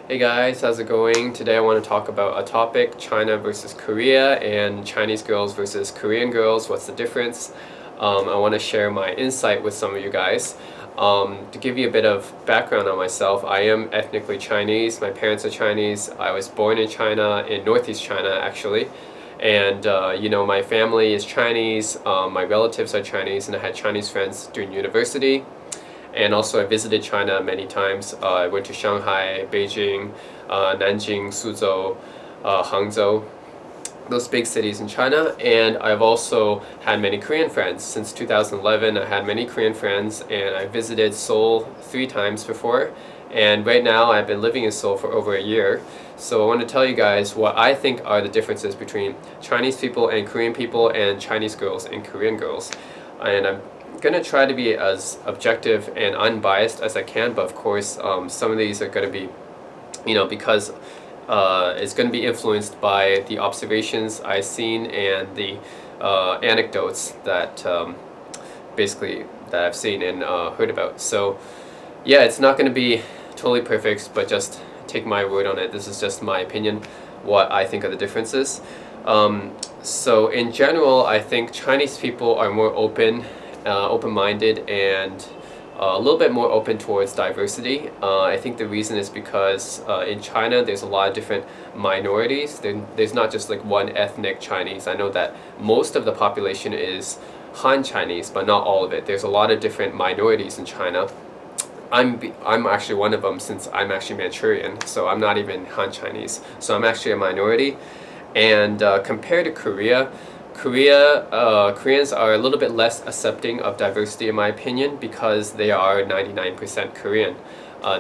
Hey guys, how's it going? Today I want to talk about a topic, China versus Korea and Chinese girls versus Korean girls. What's the difference? I want to share my insight with some of you guys. To give you a bit of background on myself, I am ethnically Chinese. My parents are Chinese. I was born in China, in Northeast China actually. And my family is Chinese, my relatives are Chinese, and I had Chinese friends during university. And also I visited China many times. I went to Shanghai, Beijing, Nanjing, Suzhou, Hangzhou, those big cities in China. And I've also had many Korean friends. Since 2011, I had many Korean friends, and I visited Seoul 3 times before. And right now I've been living in Seoul for over a year. So I want to tell you guys what I think are the differences between Chinese people and Korean people and Chinese girls and Korean girls. And I'm gonna try to be as objective and unbiased as I can, but of course some of these are gonna be, because it's gonna be influenced by the observations I've seen and the anecdotes that basically that I've seen and heard about. So yeah, it's not gonna be totally perfect, but just take my word on it. This is just my opinion, what I think are the differences. So in general, I think Chinese people are more open-minded and a little bit more open towards diversity. I think the reason is because in China there's a lot of different minorities. There's not just like one ethnic Chinese. I know that most of the population is Han Chinese, but not all of it. There's a lot of different minorities in China. I'm actually one of them, since I'm actually Manchurian, so I'm not even Han Chinese. So I'm actually a minority. And compared to Koreans are a little bit less accepting of diversity in my opinion, because they are 99% Korean.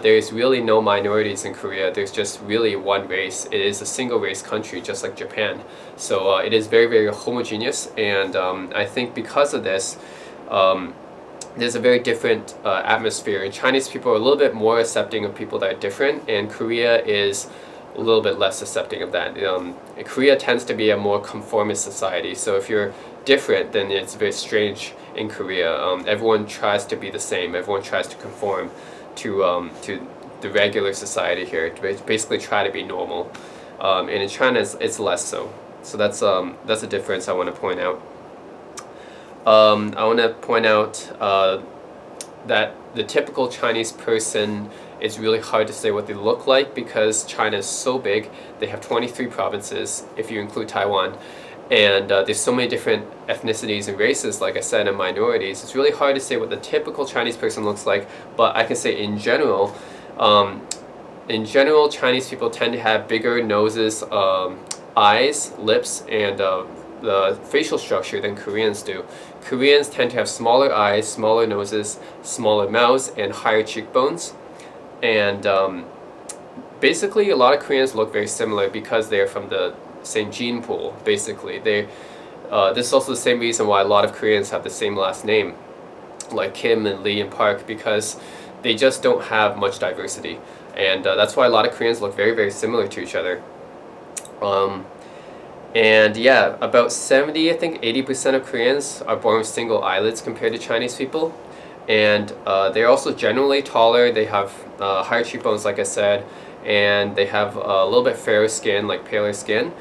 There is really no minorities in Korea. There's just really one race. It is a single race country, just like Japan. So it is very, very homogeneous, and I think because of this, there's a very different atmosphere. Chinese people are a little bit more accepting of people that are different, and Korea is a little bit less accepting of that. Korea tends to be a more conformist society, so if you're different, then it's very strange in Korea. Everyone tries to be the same. Everyone tries to conform to the regular society here, to basically try to be normal. And in China, it's less so. So that's a difference I want to point out. I want to point out that the typical Chinese person, it's really hard to say what they look like, because China is so big. They have 23 provinces if you include Taiwan, and there's so many different ethnicities and races, like I said, and minorities. It's really hard to say what the typical Chinese person looks like, but I can say in general, Chinese people tend to have bigger noses, eyes, lips, and the facial structure than Koreans do. Koreans tend to have smaller eyes, smaller noses, smaller mouths, and higher cheekbones. And basically a lot of Koreans look very similar because they're from the same gene pool, basically. This is also the same reason why a lot of Koreans have the same last name, like Kim and Lee and Park, because they just don't have much diversity. And that's why a lot of Koreans look very, very similar to each other. And yeah, about 70, I think 80% of Koreans are born with single eyelids compared to Chinese people. And they're also generally taller. They have higher cheekbones, like I said, and they have a little bit fairer skin, like paler skin.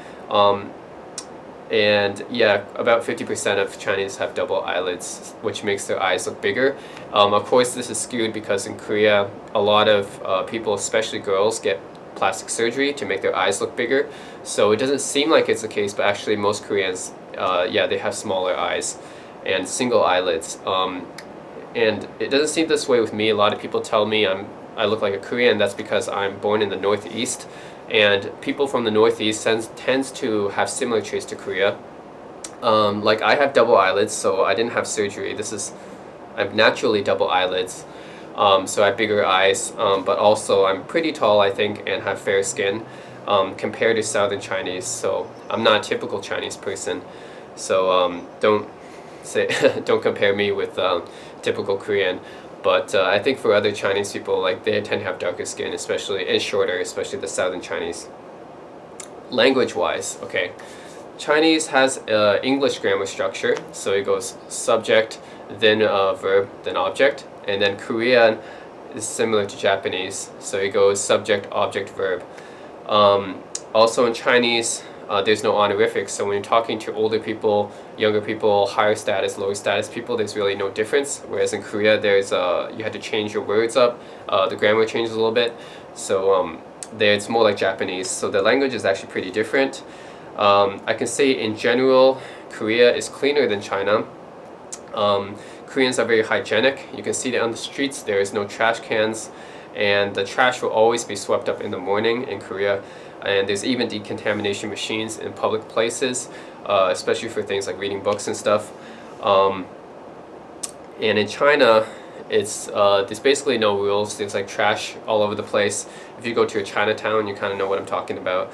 And yeah, about 50% of Chinese have double eyelids, which makes their eyes look bigger. Of course, this is skewed because in Korea, a lot of people, especially girls, get plastic surgery to make their eyes look bigger. So it doesn't seem like it's the case, but actually most Koreans, yeah, they have smaller eyes and single eyelids. And it doesn't seem this way with me. A lot of people tell me I look like a Korean. That's because I'm born in the Northeast, and people from the Northeast tends to have similar traits to Korea. Like I have double eyelids, so I didn't have surgery. I have naturally double eyelids. So I have bigger eyes, but also I'm pretty tall, I think, and have fair skin compared to Southern Chinese. So I'm not a typical Chinese person. So don't compare me with typical Korean. But I think for other Chinese people, like they tend to have darker skin, especially, and shorter, especially the Southern Chinese. Language-wise, okay, Chinese has English grammar structure, so it goes subject, then verb, then object. And then Korean is similar to Japanese, so it goes subject, object, verb. Also in Chinese, there's no honorifics, so when you're talking to older people, younger people, higher status, lower status people, there's really no difference. Whereas in Korea, there's you had to change your words up. The grammar changes a little bit, so there it's more like Japanese. So the language is actually pretty different. I can say in general, Korea is cleaner than China. Koreans are very hygienic. You can see that on the streets there is no trash cans, and the trash will always be swept up in the morning in Korea. And there's even decontamination machines in public places, especially for things like reading books and stuff. And in China, there's basically no rules. There's like trash all over the place. If you go to a Chinatown, you kind of know what I'm talking about.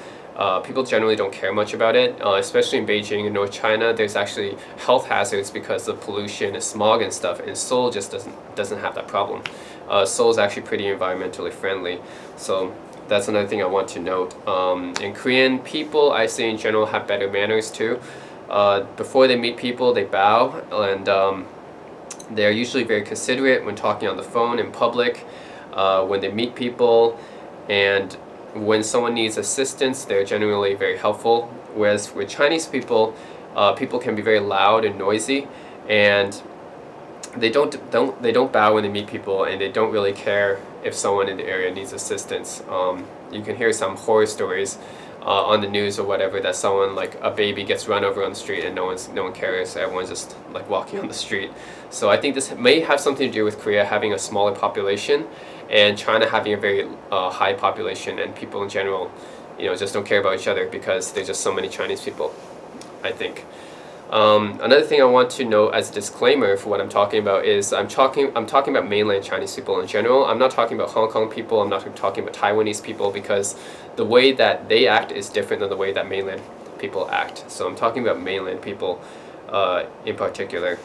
People generally don't care much about it, especially in Beijing and North China. There's actually health hazards because of pollution and smog and stuff, and Seoul just doesn't have that problem. Seoul is actually pretty environmentally friendly, so that's another thing I want to note. And Korean people, I say in general, have better manners too. Before they meet people, they bow, and they're usually very considerate when talking on the phone in public, when they meet people, and when someone needs assistance, they're generally very helpful. Whereas with Chinese people, people can be very loud and noisy, and they don't bow when they meet people, and they don't really care if someone in the area needs assistance. You can hear some horror stories on the news or whatever, that someone, like a baby, gets run over on the street and no one cares. Everyone's just like walking on the street. So I think this may have something to do with Korea having a smaller population and China having a very high population, and people in general, just don't care about each other because there's just so many Chinese people, I think. Another thing I want to note as a disclaimer for what I'm talking about is I'm talking about mainland Chinese people in general. I'm not talking about Hong Kong people. I'm not talking about Taiwanese people, because the way that they act is different than the way that mainland people act. So I'm talking about mainland people in particular.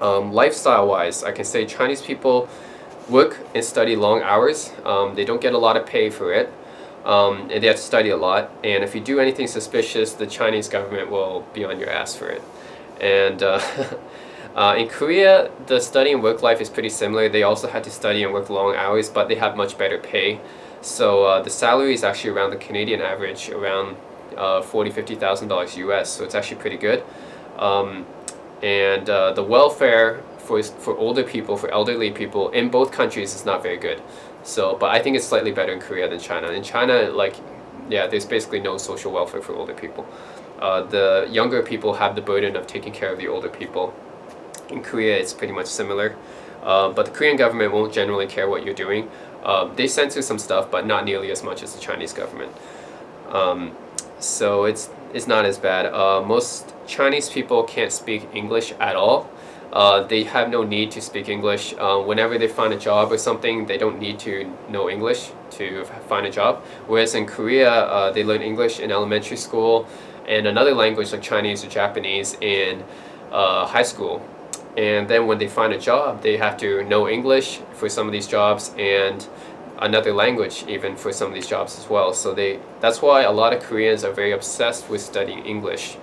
Lifestyle-wise, I can say Chinese people work and study long hours. They don't get a lot of pay for it. And they have to study a lot, and if you do anything suspicious, the Chinese government will be on your ass for it. And in Korea, the study and work life is pretty similar. They also had to study and work long hours, but they have much better pay. So the salary is actually around the Canadian average, around $40,000–$50,000 US, so it's actually pretty good. And the welfare for older people, for elderly people in both countries is not very good. So, but I think it's slightly better in Korea than China. In China, there's basically no social welfare for older people. The younger people have the burden of taking care of the older people. In Korea, it's pretty much similar. But the Korean government won't generally care what you're doing. They censor some stuff, but not nearly as much as the Chinese government. So it's not as bad. Most Chinese people can't speak English at all. They have no need to speak English. Whenever they find a job or something, they don't need to know English to find a job. Whereas in Korea, they learn English in elementary school and another language like Chinese or Japanese in high school. And then when they find a job, they have to know English for some of these jobs and another language even for some of these jobs as well. So that's why a lot of Koreans are very obsessed with studying English,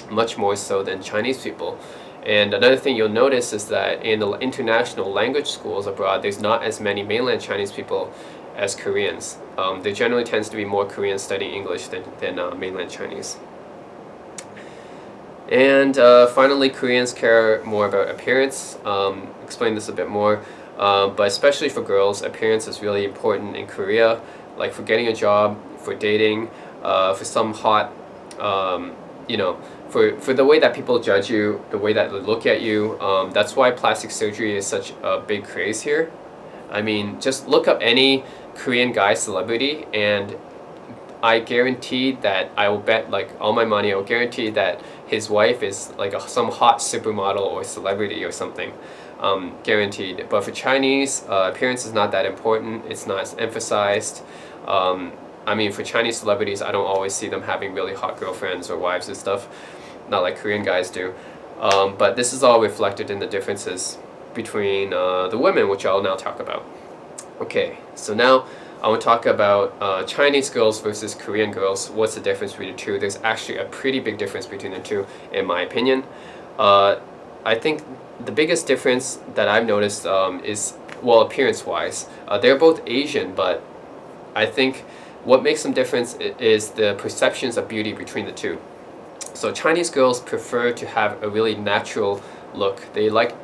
much more so than Chinese people. And another thing you'll notice is that in the international language schools abroad, there's not as many mainland Chinese people as Koreans. There generally tends to be more Koreans studying English than mainland Chinese. And finally, Koreans care more about appearance. Explain this a bit more. But especially for girls, appearance is really important in Korea. Like for getting a job, for dating, for some hot, for the way that people judge you, the way that they look at you. That's why plastic surgery is such a big craze here. I mean, just look up any Korean guy celebrity, and I guarantee that I will bet like all my money, I will guarantee that his wife is like some hot supermodel or celebrity or something. Guaranteed. But for Chinese, appearance is not that important. It's not as emphasized. I mean, for Chinese celebrities, I don't always see them having really hot girlfriends or wives and stuff. Not like Korean guys do. But this is all reflected in the differences between the women, which I'll now talk about. Okay, so now I want to talk about Chinese girls versus Korean girls. What's the difference between the two? There's actually a pretty big difference between the two, in my opinion. I think the biggest difference that I've noticed is well, appearance-wise. They're both Asian, but I think what makes them different is the perceptions of beauty between the two. So Chinese girls prefer to have a really natural look. They like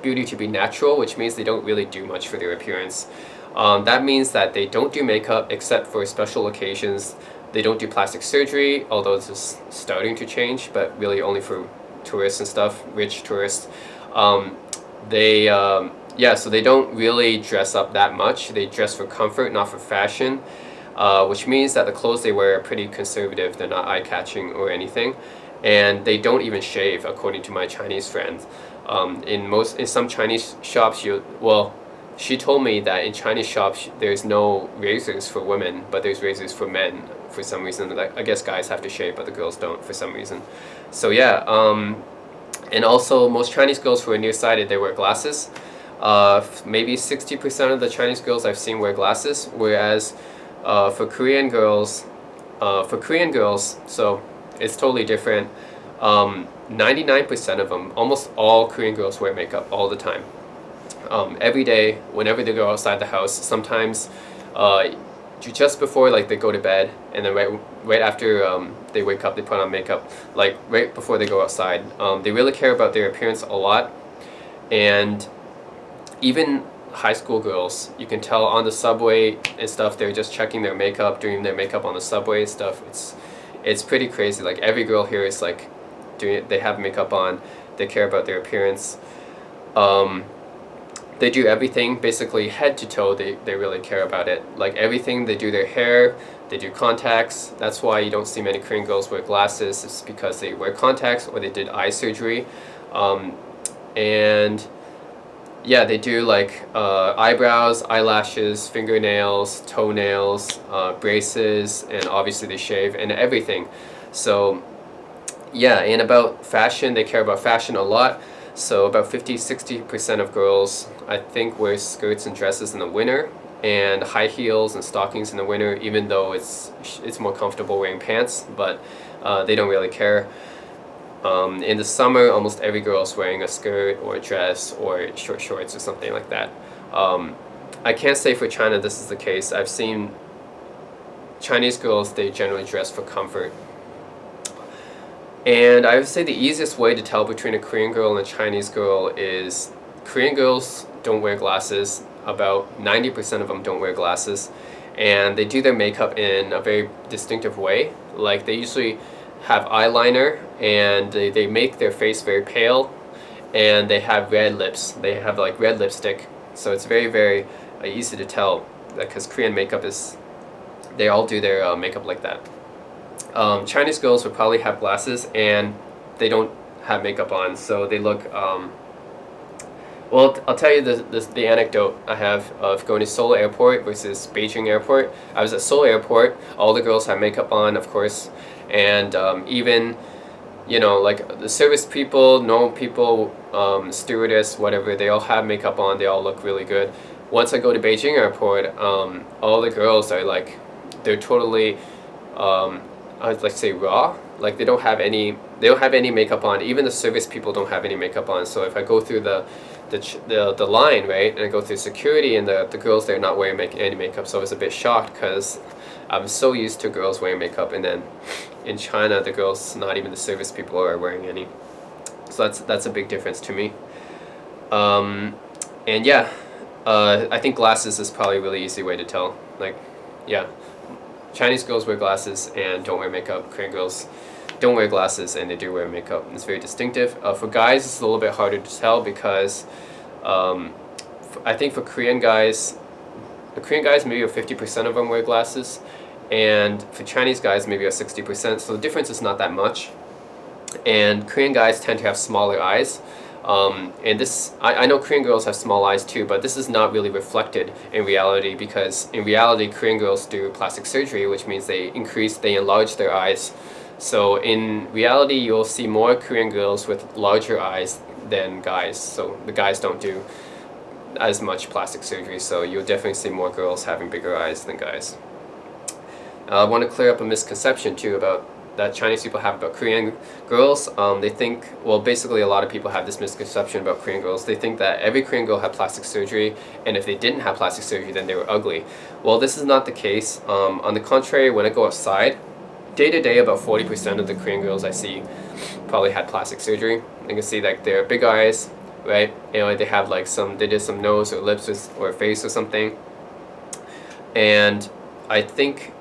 beauty to be natural, which means they don't really do much for their appearance. That means that they don't do makeup except for special occasions. They don't do plastic surgery, although this is starting to change, but really only for tourists and stuff, rich tourists. So they don't really dress up that much. They dress for comfort, not for fashion, which means that the clothes they wear are pretty conservative. They're not eye-catching or anything, and they don't even shave, according to my Chinese friends. In some Chinese shops, she told me that in Chinese shops there's no razors for women, but there's razors for men for some reason. I guess guys have to shave, but the girls don't for some reason. So yeah, and also most Chinese girls who are nearsighted, they wear glasses. Maybe 60% of the Chinese girls I've seen wear glasses, whereas for Korean girls, so it's totally different. 99% of them, almost all Korean girls wear makeup all the time. Every day, whenever they go outside the house, sometimes just before they go to bed, and then right after they wake up, they put on makeup, like right before they go outside. They really care about their appearance a lot, and even high school girls, you can tell on the subway and stuff, they're just checking their makeup, doing their makeup on the subway and stuff. It's pretty crazy. Like every girl here is like they have makeup on, they care about their appearance. They do everything, basically head to toe, they really care about it. Like everything, they do their hair, they do contacts. That's why you don't see many Korean girls wear glasses. It's because they wear contacts or they did eye surgery. And yeah, they do like eyebrows, eyelashes, fingernails, toenails, braces, and obviously they shave and everything. So yeah, and about fashion, they care about fashion a lot. So about 50-60% of girls, I think, wear skirts and dresses in the winter, and high heels and stockings in the winter, even though it's more comfortable wearing pants, but they don't really care. In the summer, almost every girl is wearing a skirt or a dress or short shorts or something like that. I can't say for China this is the case. I've seen Chinese girls, they generally dress for comfort. And I would say the easiest way to tell between a Korean girl and a Chinese girl is Korean girls don't wear glasses. About 90% of them don't wear glasses. And they do their makeup in a very distinctive way. Like they usually have eyeliner, and they make their face very pale, and they have red lips. They have like red lipstick. So it's very, very easy to tell, because Korean makeup is, they all do their makeup like that. Chinese girls would probably have glasses and they don't have makeup on, so they look, well, I'll tell you the anecdote I have of going to Seoul Airport versus Beijing Airport. I was at Seoul Airport, all the girls have makeup on, of course, and even, you know, like the service people, normal people, stewardess, whatever, they all have makeup on, they all look really good. Once I go to Beijing Airport, all the girls are like, they're totally, I'd like to say raw. Like they don't have any makeup on. Even the service people don't have any makeup on. So if I go through the line, right, and I go through security, and the girls, they're not wearing any makeup, so I was a bit shocked because I'm so used to girls wearing makeup, and then in China the girls, not even the service people, are wearing any. So that's a big difference to me. And yeah, I think glasses is probably a really easy way to tell. Like, yeah. Chinese girls wear glasses and don't wear makeup. Korean girls don't wear glasses and they do wear makeup. It's very distinctive. For guys, it's a little bit harder to tell because I think for Korean guys, maybe 50% of them wear glasses, and for Chinese guys, maybe 60%. So the difference is not that much. And Korean guys tend to have smaller eyes. And this, I know Korean girls have small eyes too, but this is not really reflected in reality, because in reality Korean girls do plastic surgery, which means they enlarge their eyes. So in reality you'll see more Korean girls with larger eyes than guys. So the guys don't do as much plastic surgery, so you'll definitely see more girls having bigger eyes than guys. I want to clear up a misconception too about that Chinese people have about Korean girls. They think, well, basically a lot of people have this misconception about Korean girls. They think that every Korean girl had plastic surgery, and if they didn't have plastic surgery, then they were ugly. Well, this is not the case. On the contrary, when I go outside, day to day, about 40% of the Korean girls I see probably had plastic surgery. You can see like their big eyes, right? They have like they did some nose or lips or face or something. And I think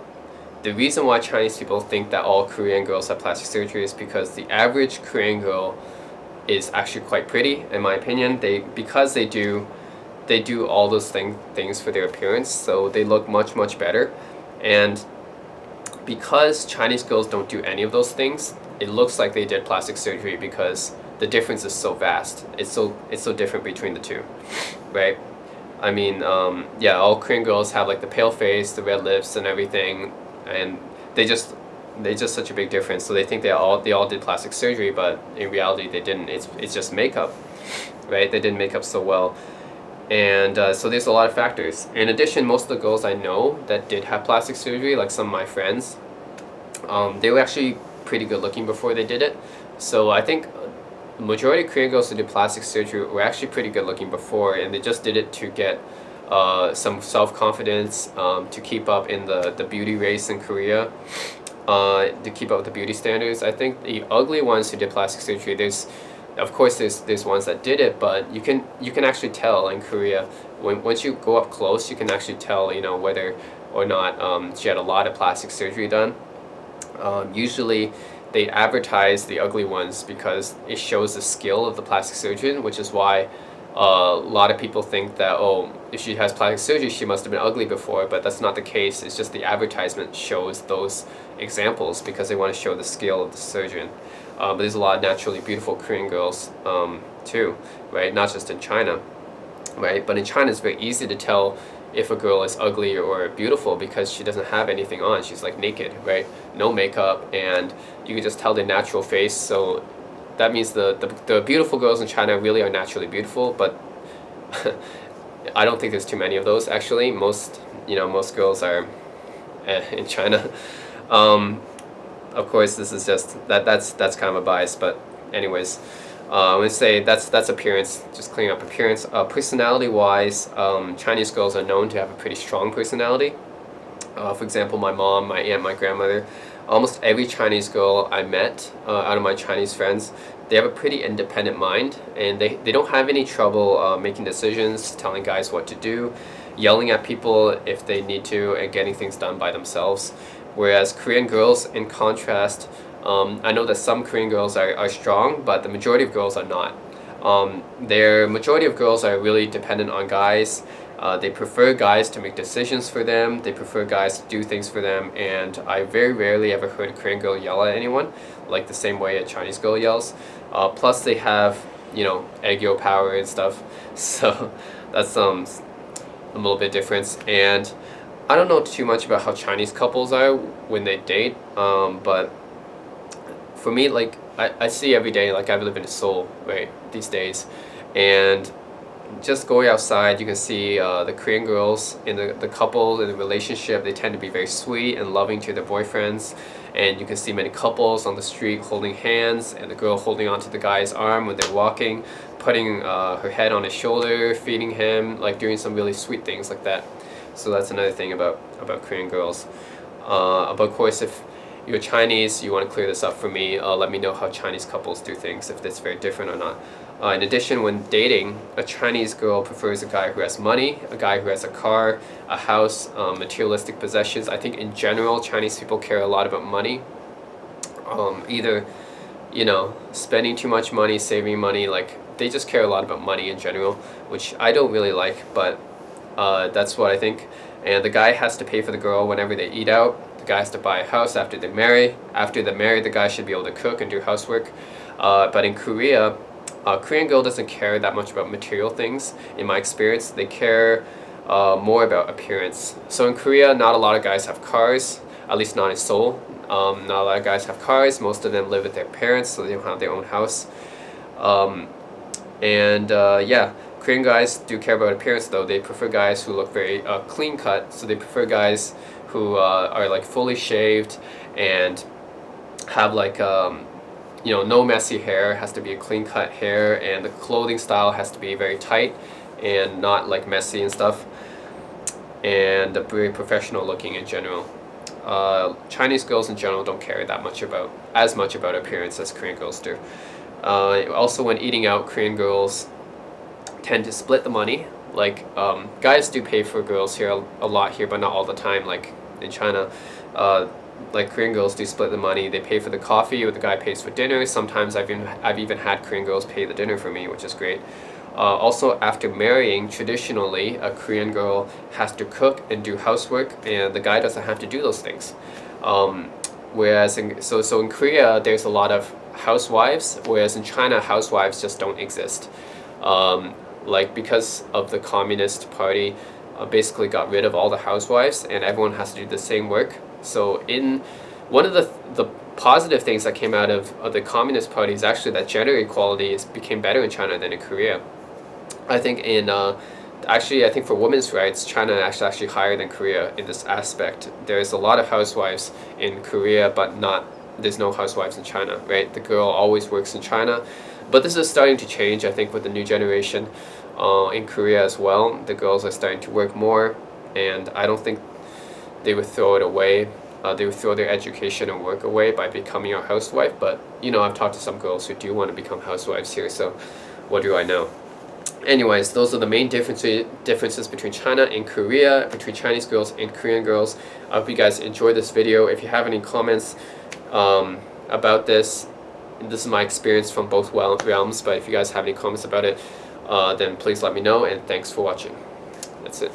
the reason why Chinese people think that all Korean girls have plastic surgery is because the average Korean girl is actually quite pretty, in my opinion. Because they do all those things for their appearance, so they look much better. And because Chinese girls don't do any of those things, it looks like they did plastic surgery because the difference is so vast. It's so different between the two, right? I mean, yeah, all Korean girls have like the pale face, the red lips, and everything, and they just such a big difference. So they think they all did plastic surgery, but in reality they didn't. It's just makeup, right? They didn't make up so well, and so there's a lot of factors. In addition, most of the girls I know that did have plastic surgery, like some of my friends, they were actually pretty good looking before they did it. So I think the majority of Korean girls who did plastic surgery were actually pretty good looking before, and they just did it to get some self-confidence, to keep up in the beauty race in Korea, to keep up with the beauty standards. I think the ugly ones who did plastic surgery, of course there's ones that did it, but you can actually tell in Korea, once you go up close, you can actually tell, whether or not she had a lot of plastic surgery done. Usually they advertise the ugly ones because it shows the skill of the plastic surgeon, which is why a lot of people think that, oh, if she has plastic surgery, she must have been ugly before, but that's not the case. It's just the advertisement shows those examples because they want to show the skill of the surgeon. But there's a lot of naturally beautiful Korean girls too, right? Not just in China, right? But in China, it's very easy to tell if a girl is ugly or beautiful because she doesn't have anything on. She's like naked, right? No makeup, and you can just tell their natural face. So that means the beautiful girls in China really are naturally beautiful, but I don't think there's too many of those actually. Most girls are in China. Of course, this is just that's kind of a bias, but anyways, I'm gonna say that's appearance, just cleaning up appearance. Personality wise, Chinese girls are known to have a pretty strong personality. For example, my mom, my aunt, my grandmother, almost every Chinese girl I met out of my Chinese friends, they have a pretty independent mind, and they don't have any trouble making decisions, telling guys what to do, yelling at people if they need to, and getting things done by themselves. Whereas Korean girls, in contrast, I know that some Korean girls are strong, but the majority of girls are not. Their majority of girls are really dependent on guys. They prefer guys to make decisions for them. They prefer guys to do things for them, and I very rarely ever heard a Korean girl yell at anyone like the same way a Chinese girl yells. Plus they have, aegyo power and stuff, so that's a little bit different. And I don't know too much about how Chinese couples are when they date, but for me, like, I see every day, like, I live in Seoul, right, these days, and just going outside, you can see the Korean girls in the couple, in the relationship, they tend to be very sweet and loving to their boyfriends, and you can see many couples on the street holding hands, and the girl holding onto the guy's arm when they're walking, putting her head on his shoulder, feeding him, like doing some really sweet things like that. So that's another thing about Korean girls. But of course, if you're Chinese, you want to clear this up for me, let me know how Chinese couples do things, if that's very different or not. In addition, when dating, a Chinese girl prefers a guy who has money, a guy who has a car, a house, materialistic possessions. I think in general, Chinese people care a lot about money. Either, spending too much money, saving money, like, they just care a lot about money in general, which I don't really like, but that's what I think. And the guy has to pay for the girl whenever they eat out. The guy has to buy a house after they marry. After they marry, the guy should be able to cook and do housework. But in Korea, Korean girl doesn't care that much about material things. In my experience, they care more about appearance. So in Korea, not a lot of guys have cars, at least not in Seoul. Not a lot of guys have cars. Most of them live with their parents, so they don't have their own house. Yeah, Korean guys do care about appearance, though. They prefer guys who look very clean cut, so they prefer guys who are like fully shaved and have like no messy hair, has to be a clean cut hair, and the clothing style has to be very tight and not like messy and stuff, and very professional looking in general. Chinese girls in general don't care as much about appearance as Korean girls do. Also, when eating out, Korean girls tend to split the money. Like guys do pay for girls here a lot here, but not all the time. Like in China, like Korean girls do split the money. They pay for the coffee, or the guy pays for dinner. Sometimes I've even had Korean girls pay the dinner for me, which is great. Also, after marrying, traditionally, a Korean girl has to cook and do housework, and the guy doesn't have to do those things. Whereas in Korea, there's a lot of housewives, whereas in China, housewives just don't exist. Like because of the Communist Party, basically got rid of all the housewives, and everyone has to do the same work. So one of the positive things that came out of the Communist Party is actually that gender equality became better in China than in Korea. I think I think for women's rights, China is actually higher than Korea in this aspect. There's a lot of housewives in Korea, but there's no housewives in China, right? The girl always works in China. But this is starting to change, I think, with the new generation in Korea as well. The girls are starting to work more, and I don't think they would throw it away. They would throw their education and work away by becoming a housewife. But, I've talked to some girls who do want to become housewives here, so what do I know? Anyways, those are the main differences between China and Korea, between Chinese girls and Korean girls. I hope you guys enjoyed this video. If you have any comments about this is my experience from both realms, but if you guys have any comments about it, then please let me know, and thanks for watching. That's it.